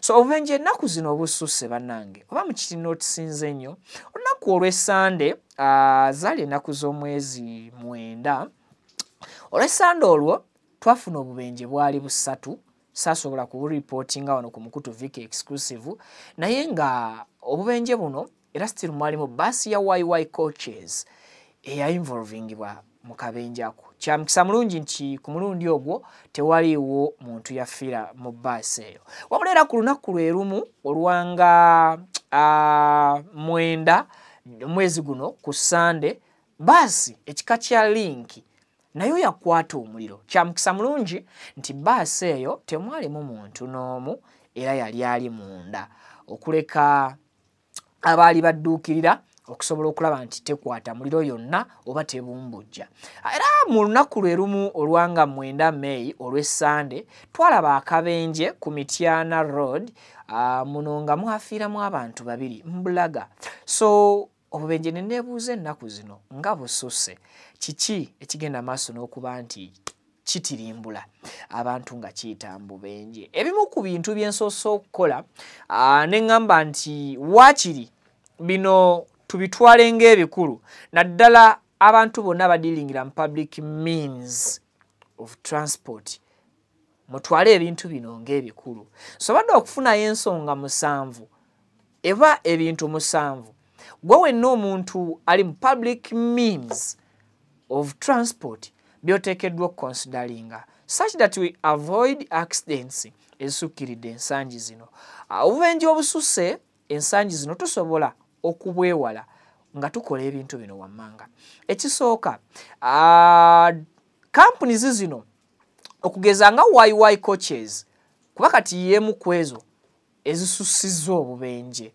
So obubenje ennaku zino obususse bannange oba mukitino otusinze nnyo olunaku olw'Essande zaali ennaku z'omwezi 9 olw'Essande olwo twafuna obubenje bwali busatu saasobola kubureportinga wano ku Mukutu Vic Exclusive naye nga obubenje buno era still mwalimu basi ya YY coaches involvingibwa mu kabenje ako. Kya mukisa mulungi nti ku mulundi ogwo tewaliiwo muntu yafiira mu basi eyo. Wabula era ku lunaku lwe lumu olwanga 9 omwezi guno ku Sande basi ekika kya Link nayo yakwata omuliro. Kya mukisa mulungi nti basi eyo temwalimu muntu n'omu era yali ali munda okuleka abaali badduukirira okusobola okulaba nti tekwata muliro yonna oba tebumbujja. Era mu lunaku lwe lumu olwanga 9 May olw'Essande twalaba akabenje ku Mityana Road muno nga mwafiiramu abantu 2 mbulaga. So obubenje ne neebuuza ennaku zino nga bususse kiki ekigenda maaso n'okuba nti kitirimbula abantu nga kiyita mbubenje. Ebimu ku bintu byensoose okukola ne ngamba nti waakiri bino tubitwale ng'ebikulu naddala abantu bonna badiringira mu public means of transport mutwale ebintu bino ng'ebikulu. Sobadde okufunayo ensonga 7 eba ebintu 7 gwe wenna omuntu ali mu public means of transport byoteekeddwa consideringa such that we avoid accidents ezisukkiridde ensangi zino. Obubenje obususse ensangi zino tusobola okubwewala nga tukola ebintu bino wammanga. Ekisooka companies zino okugeza nga YY coaches kuba kati yemu kwezo ezisussizza obubenje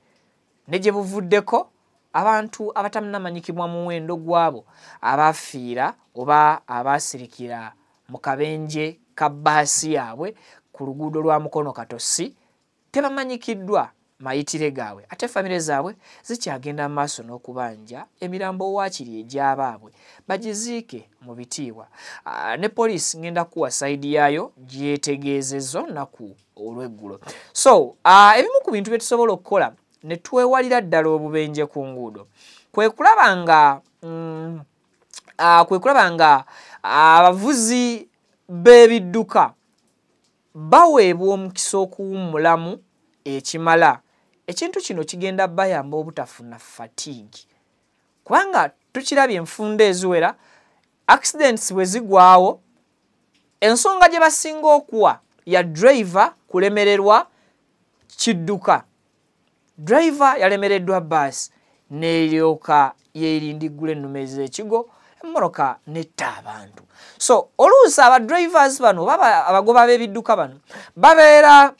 ne gye buvuddeko abantu abatamannamanyikibwa muwendo gwabo abafiira oba abasirikira mu kabenje ka bbaasi yaabwe ku luguudo lwa Mukono Katosi tebamanyikiddwa mayitire gaabwe ate famire zaabwe zikyagenda mu maaso n'okubanja emirambo waakiri egy'abaabwe bagiziike mu bitiibwa. Ne poliisi ngenda kuwa sayidi yaayo gyetegeezezza olunaku olw'eggulo. So ebimu ku bintu bye tusobola okukola ne twewalira ddala obubenje ku nguudo kwe kulaba nga abavuzi b'ebidduka baweebwa omukisa okuwummulamu ekimala. Ekintu kino kigenda bayamba obutafuna fatigue kubanga tukirabye enfunda eziwera accidents bwe zigwawo ensonga gye basinga okuwa ya driver kulemererwa kidduka. Driver yalemereddwa basi n'eryoka yeerindiggula ennume z'ekigo emmoroka netta abantu. So oluusi aba drivers bano baba abagoba b'ebidduka bano babeera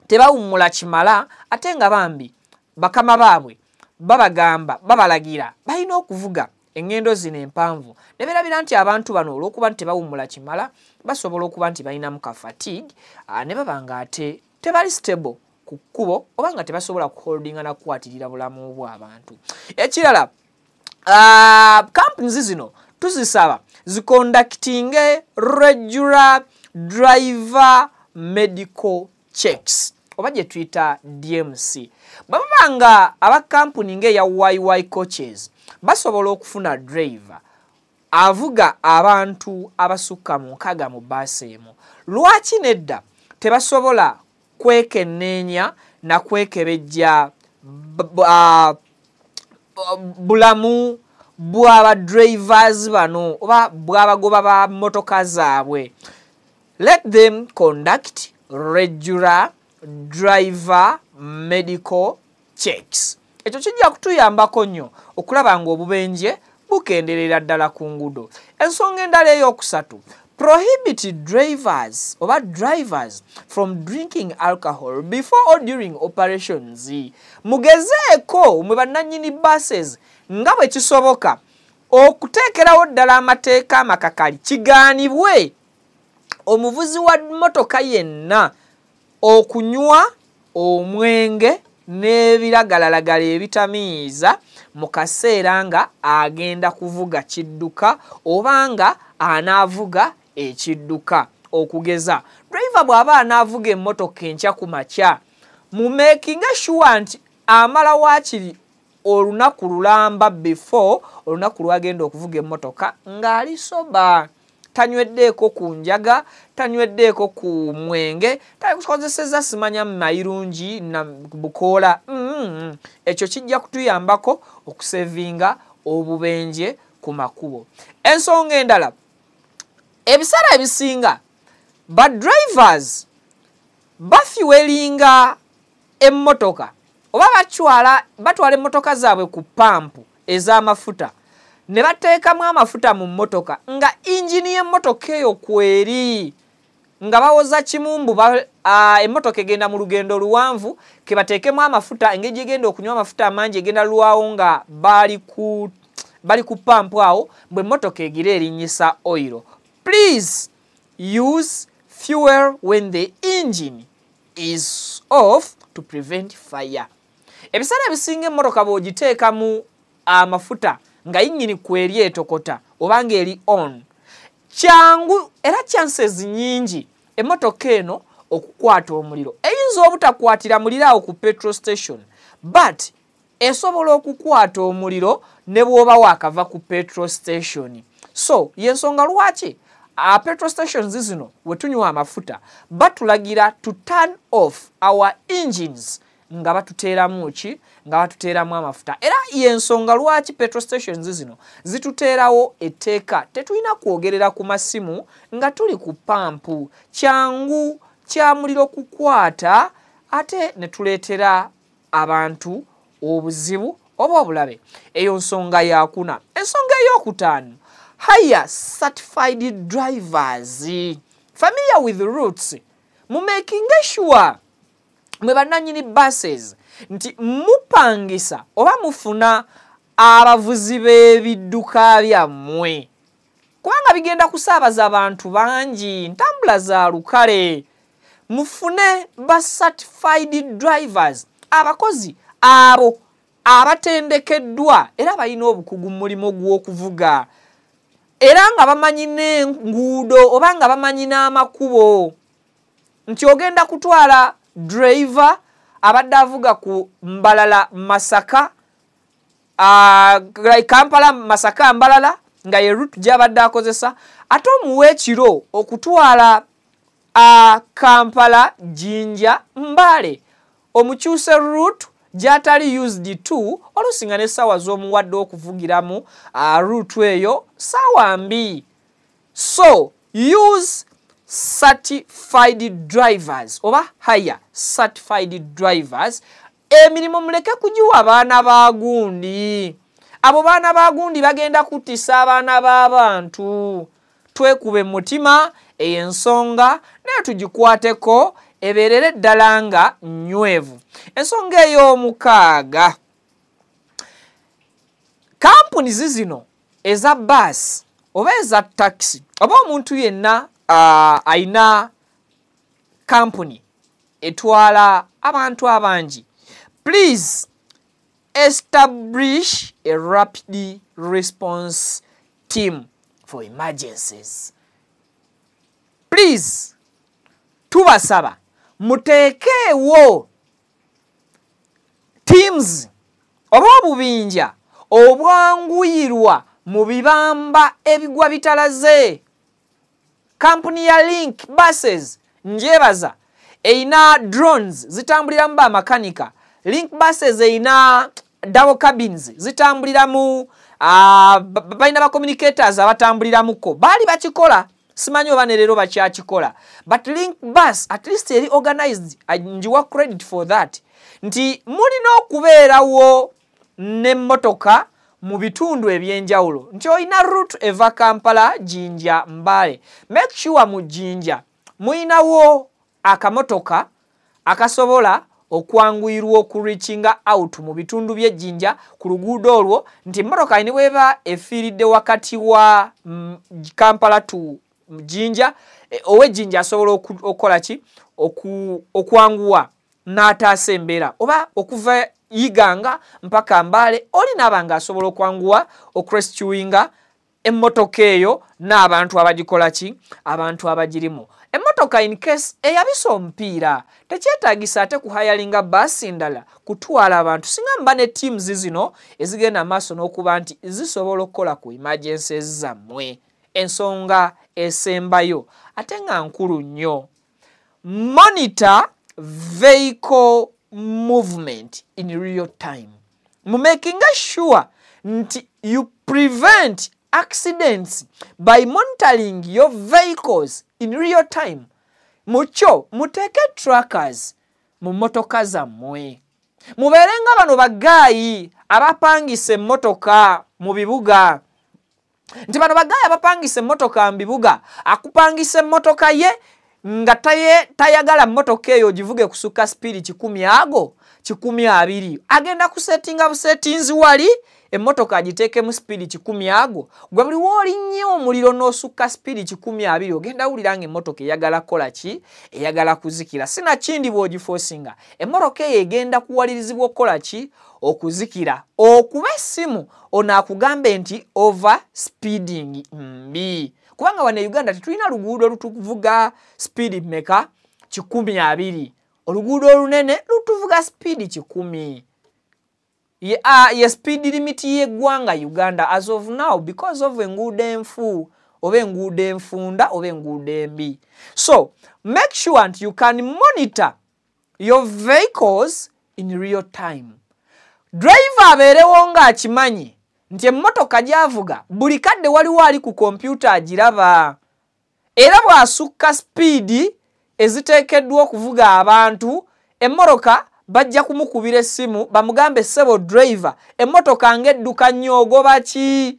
tebawummula kimala ate nga bambi bakama baabwe babagamba babalagira balina okuvuga engendo zino empanvu ne beerabira nti abantu bano olw'okuba nti tebawummula kimala basobola okuba nti balinamu ka fatigue ne baba nga ate tebali stable ku kkubo oba nga tebasobola kuholdinga na kukwatirira bulamu bw'abantu. Ekirala companies zino tuzisaba ziconductinge regular driver medical checks oba gye tuyita DMC. Baba nga abakampuni ng'eya YY coaches basobola okufuna driver avuga abantu abasukka 6 mu basi emu. Lwaki nedda tebasobola kwekenneenya na kwekebejja bulamu bw'aba drivers bano oba bw'abagoba ba motoka zaabwe? Let them conduct regular driver medical checks. Ekyo kijja kutuyambako nnyo okulaba nga obubenje bukenderera ddala ku nguudo. Ensonga endala ey'okusatu, prohibit drivers oba drivers from drinking alcohol before or during operations. Mugezeeko mwe bannannyini buses nga bwe kisoboka okuteekerawo ddala amateeka amakakali kigaanibwe omuvuzi wa motoka yenna okunywa omwenge n'ebiragalalagala ebitamiiza mu kaseera nga agenda kuvuga kidduka oba nga anaavuga ekidduka. Okugeza driver bw'aba anaavuga emmotoka enkya ku makya mu making sure nti amala wakiri olunaku lulamba before olunaku lwagenda okuvuga emmotoka ng'ali soba. Tanyweddeeko ku njaga, tanyweddeeko ku mwenge, takozesezza simanya mayirungi na bukoola. Ekyo kijja kutuyambako okusevinga obubenje ku makubo. Ensonga endala, ebiseera ebisinga ba drivers bafiwelinga emmotoka oba batwala emmotoka zaabwe ku pampu ez'amafuta ne bateekamu amafuta mu mmotoka nga injini y'emmotoka eyo kweri nga bawoza kimumbu emmotoka egenda mu lugendo luwanvu ke bateekemu amafuta engeri gyegenda okunywa amafuta amangi egenda lwawo nga bali ku pampu awo bwe emmotoka egira erinnyisa oil. Please use fuel when the engine is off to prevent fire. Ebiseera ebisinga emmotoka bw'ogiteekamu amafuta nga yinnyini kweri etokota oba ng'eri on, kyangu era chances nyingi emmotoka eno okukwata omuliro. Eyinza obutakwatira muliro awo ku petrol station, but esobola okukwata omuliro ne bw'oba waakava ku petrol station. So yensonga lwaki petrol stations zino we tunywa amafuta batulagira to turn off our engines nga batuteeramu ki, nga batuteeramu amafuta. Era yensonga lwaki petrol stations zino zituteerawo etteeka tetulina kwogerera ku masimu nga tuli ku pampu. Kyangu kya muliro kukwata ate ne tuleetera abantu obuzibu oba obulabe. Eyo nsonga yakuna. Ensonga ey'okutaano, hire certified drivers familiar with the routes mu making sure mwe bannannyini buses nti mupangisa oba mufuna abavuzi b'ebidduka byammwe kubanga bigenda kusaabaza abantu bangi, ntambula za lukale. Mufune ba certified drivers, abakozi abo abatendekeddwa era balina obukugu mu mulimo gw'okuvuga era nga bamanyi n'enguudo oba nga bamanyi n'amakubo, nti ogenda kutwala driver abadde avuga ku Mbalala Masaka, Kampala Masaka Mbalala nga ye route gy'abadde akozesa, ate omuwa ekiro okutwala Kampala Jinja Mbale omukyuse route gy'atali used to olusinga n'essaawa z'omuwadde okuvugiramu route eyo ssaawa mbi. So use certified drivers oba hire certified drivers. Emirimu muleke kugiwa abaana ba gundi. Abo baana ba gundi bagenda kutisa abaana b'abantu. Twekube mutima ey'ensonga naye tugikwateko ebeerere ddala nga nywevu. Ensonga ey'omukaaga, kampuni zino eza bus oba eza taxi oba omuntu yenna aina kampuni etwala abantu abangi, please establish a rapid response team for emergencies. Please tubasaba muteekeewo teams oba obubinja obwanguyirwa mu bibamba ebigwa bitalaze. Kampuni ya Link Buses njebaza eina drones zitambulira mu bamakanika. Link Buses eina double cabins zitambulira mu balina ba communicators abatambuliramuko. Baali bakikola, simanyi oba ne leero bakyakikola, but Link Bus at least eri organized, njiwa credit for that. Nti mulina okubeerawo n'emmotoka mu bitundu ebyenjawulo, nti olina route eva Kampala Jinja Mbale. Make sure mu Jinja muyinawo akamotoka akasobola okwanguyirwa okureachinga out mu bitundu by'Ejjinja ku luguudo olwo, nti emmotoka ni bweba efiiridde wakati wa Kampala to Jinja ow'Ejjinja asobola okukola ki okwanguwa n'ataasa embeera oba okuva Iganga mpaka Mbale oli n'abanga asobola okwanguwa okurescuinga emmotoka eyo n'abantu abagikola ki, abantu abagirimu. Emmotoka emmotoka in case eyabisa omupiira tekyetaagisa ate kuhayalinga baasi ndala kutwala abantu singa mba ne teams zino ezigenda maaso n'okuba nti zisobola okukola ku emergencies zammwe. Ensonga esembayo ate nga nkulu nnyo, monitor vehicle movement in real time. Making sure nti you prevent accidents by monitoring your vehicles in real time. Mucho muteke trackers mu motoka zammwe. Muberenga bano bagayi abapangise motoka mu bibuga. Nti bano bagayi abapangise motoka mu bibuga, akupangise motoka ye nga tayagala motoka eyo givuge kusuka speed 10 ago 12 agenda kusettinga busetinzi wali emmotoka agiteeke mu speed 10 ago gwe buli woli nnyo omuliro n'osukka speed 12 ogenda wulira ng'emmotoka eyagala kola ki eyagala kuzikira sina kindi bw'ogiforcinga emmotoka eyo egenda kuwalirizibwa okukola ki okuzikira okuba essimu ono akugambe nti over speeding mbi kubanga wano Uganda tetulina luguudo lutuvuga speed meka 12 oluguudo olunene lutuvuga speed 10 ye speed limit y'eggwanga Uganda as of now because of enguudo enfu oba enguudo enfunda oba enguudo embi. So make sure that you can monitor your vehicles in real time. Driver abeerewo nga akimanyi nti emmotoka gy'avuga buli kadde waliwo ali ku kompyuta agiraba era bw'asukka speed eziteekeddwa okuvuga abantu emmotoka bajja kumukubira essimu bamugambe sebo driver emmotoka ng'edduka nnyo ogoba ki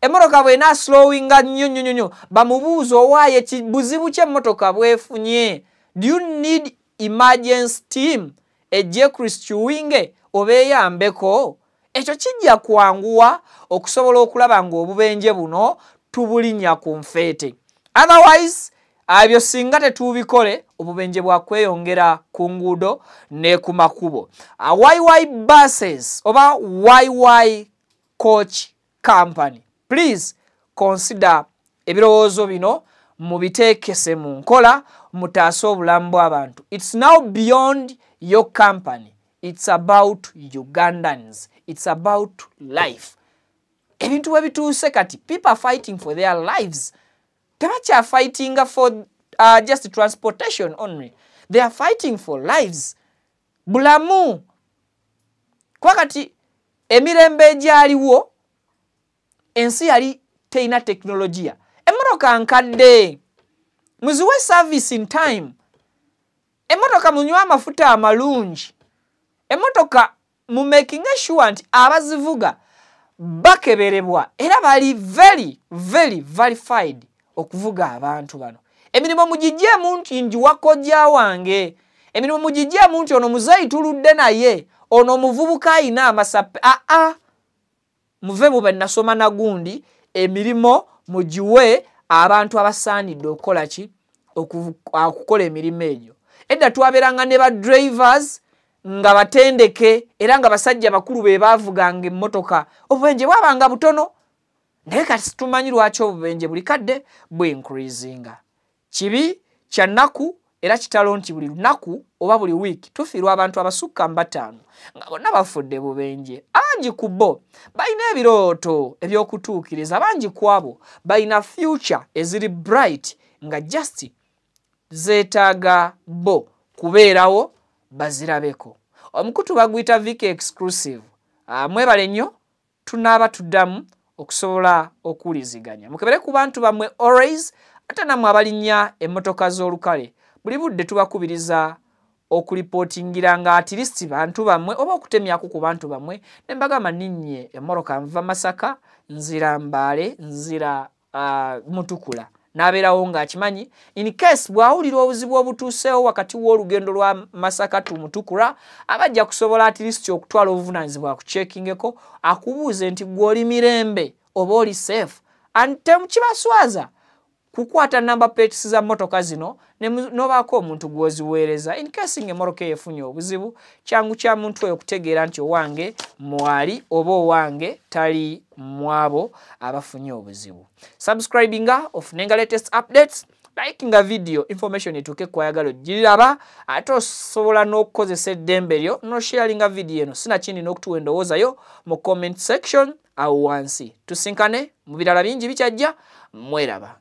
emmotoka bw'ena slowinga nnyo bamubuuza owaaye buzibu ki emmotoka bwefunye. Do you need emergency team ejje Christchewinge oba eyambeko? Ekyo kijja kwanguwa okusobola okulaba ng'obubenje buno tubulinnya ku nfeete. Otherwise abyo singa tetubikole obubenje bwakweyongera ku nguudo ne ku makubo. YY buses oba YY coach company, please consider ebirowoozo bino mubiteekese mu nkola mutaase obulamu bw'abantu. It's now beyond your company. It's about Ugandans. It's about life. Ebintu webituuse kati people are fighting for their lives. Tebacha fighting for just transportation only. They are fighting for lives. Bulamu. Kwa kati emirembe gyaliwo ensi yali teina teknolojia. Emmotoka nkadde muziwe service in time. Emmotoka munywa amafuta amalungi. Emmotoka mu making sure nti abazivuga bakeberebwa era bali very verified okuvuga abantu bano. Emirimu mugijjemu nti njiwakojja wange. Emirimu mugijjemu nti ono muzayi tuludde naye. Ono muvubuka ayina amasape. Muve bwe nasoma na gundi emirimo mujiwe abantu abasaanidde okukola ki okukola emirimu egyo. Edda twaberanga ne ba drivers nga batendeke era nga basajja bakulu be bavuganga emmotoka obubenje bwabanga butono naye kati tumanyi lwaki obubenje buli kadde bw'increasinga. Kibi kya nnaku era kitalo nti buli lunaku oba buli wiiki tufiirwa abantu abasukka 5 nga bonna bafudde bubenje. Abangi ku bo balina ebirooto eby'okutuukiriza, bangi ku abo balina future eziri bright nga just zeetaaga bo kubeerawo bazirabeko. Omukutu baguyita Viki exclusive. Mwebale nnyo tunaaba tuddamu okusobola okuwuliziganya. Mukebere ku bantu bammwe always ate nammwe abalinnya emmotoka z'olukale buli budde tubakubiriza okulipotingira nga at least bantu bammwe oba okutemyako ku bantu bammwe ne mbagamba ninnye emmotoka nva Masaka nzira Mbale nzira Mutukula n'abeerawo ng'akimanyi in case bw'awulira obuzibu obutuuseewo wakati w'olugendo lwa Masaka tu Mutukula abajja kusobola at least okutwala obuvunaanyizibwa akuceekingeko akubuuze nti gw'oli mirembe oba oli safe ante mukibaswaza kukwata number plates za motoka zino nobaako omuntu gwoziweereza in case ng'emmotoka efunye obuzibu kyangu kya muntu oyo okutegeera nti owange mwali oba owange tali mwabo abafunye obuzibu. Subscribinga ofunenga latest updates likinga video information etuuke kwayagala giraba ate osobola n'okukozesa eddembe lyo no sharinga video eno sinakindi n'okutuwa endowooza yo mu comment section awo wansi tusinkane mu birala bingi bikyajja mweraba.